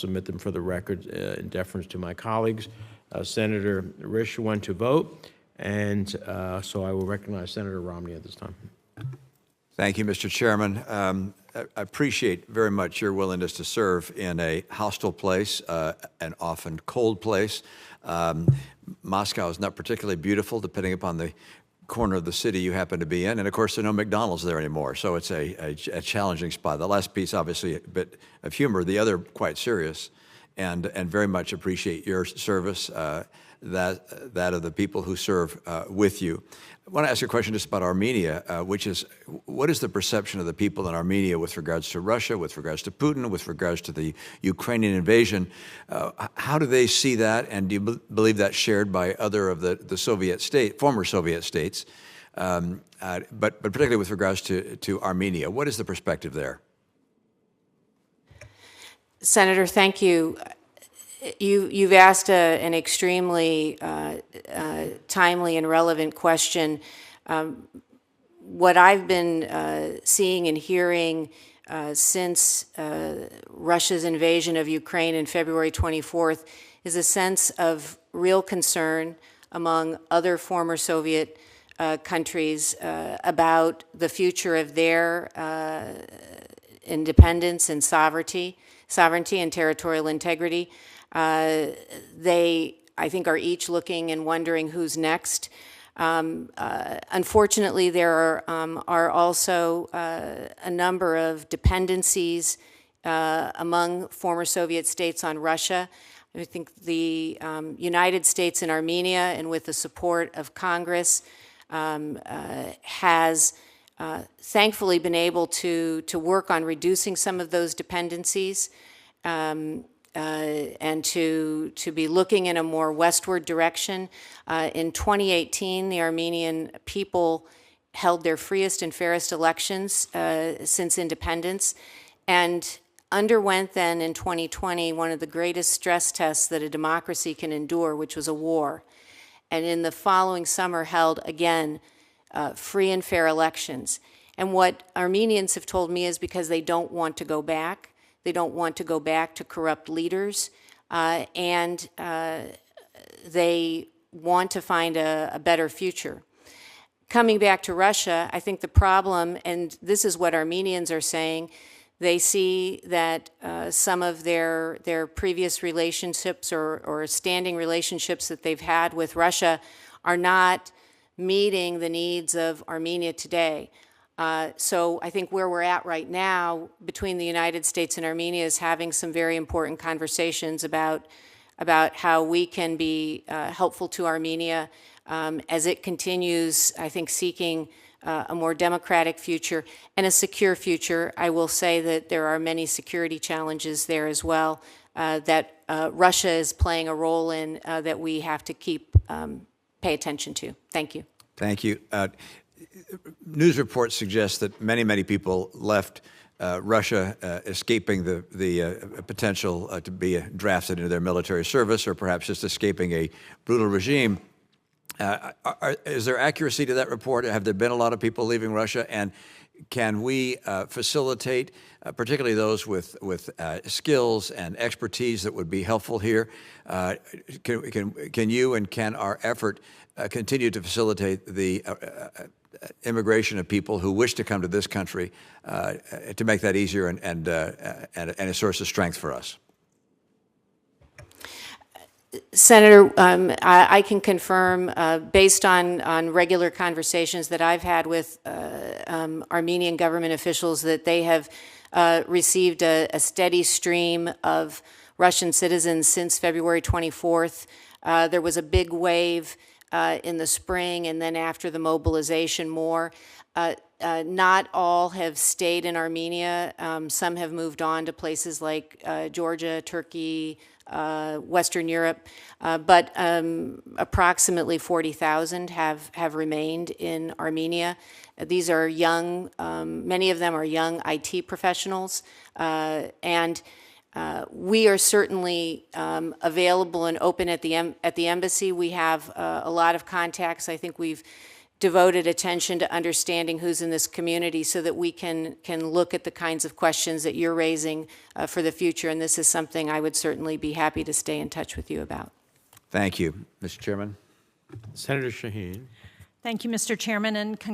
submit them for the record in deference to my colleagues. Senator Risch went to vote, and so I will recognize Senator Romney at this time. Thank you, Mr. Chairman. I appreciate very much your willingness to serve in a hostile place, an often cold place. Moscow is not particularly beautiful, depending upon the corner of the city you happen to be in. And of course, there are no McDonald's there anymore, so it's a challenging spot. The last piece, obviously, a bit of humor, the other quite serious. And very much appreciate your service, that of the people who serve with you. I want to ask you a question just about Armenia, which is, what is the perception of the people in Armenia with regards to Russia, with regards to Putin, with regards to the Ukrainian invasion? How do they see that, and do you believe that's shared by other of the former Soviet states, but particularly with regards to Armenia? What is the perspective there? Senator, thank you. You've asked an extremely timely and relevant question. What I've been seeing and hearing since Russia's invasion of Ukraine on February 24th is a sense of real concern among other former Soviet countries about the future of their independence and sovereignty and territorial integrity. They, I think, are each looking and wondering who's next. Unfortunately, there are also a number of dependencies among former Soviet states on Russia. I think the United States and Armenia, and with the support of Congress, has thankfully been able to work on reducing some of those dependencies and to be looking in a more westward direction. In 2018, the Armenian people held their freest and fairest elections since independence, and underwent then in 2020 one of the greatest stress tests that a democracy can endure, which was a war. And in the following summer held again free and fair elections. And what Armenians have told me is because they don't want to go back. They don't want to go back to corrupt leaders, and they want to find a better future. Coming back to Russia, I think the problem, and this is what Armenians are saying, they see that some of their previous relationships or standing relationships that they've had with Russia are not meeting the needs of Armenia today. So I think where we're at right now between the United States and Armenia is having some very important conversations about how we can be helpful to Armenia as it continues, I think, seeking a more democratic future and a secure future. I will say that there are many security challenges there as well that Russia is playing a role in that we have to pay attention to. Thank you. Thank you. News reports suggest that many people left Russia escaping the potential to be drafted into their military service, or perhaps just escaping a brutal regime. Is there accuracy to that report? Have there been a lot of people leaving Russia? And can we facilitate, particularly those with skills and expertise that would be helpful here? Can you and can our effort continue to facilitate the immigration of people who wish to come to this country to make that easier and a source of strength for us? Senator, I can confirm, based on regular conversations that I've had with Armenian government officials, that they have received a steady stream of Russian citizens since February 24th. There was a big wave in the spring, and then after the mobilization more. Not all have stayed in Armenia. Some have moved on to places like Georgia, Turkey, Western Europe, but approximately 40,000 have remained in Armenia. These are young, many of them are young IT professionals, and we are certainly available and open at the embassy. We have a lot of contacts. I think we've devoted attention to understanding who's in this community so that we can look at the kinds of questions that you're raising for the future. And this is something I would certainly be happy to stay in touch with you about. Thank you, Mr. Chairman. Senator Shaheen. Thank you, Mr. Chairman, and congratulations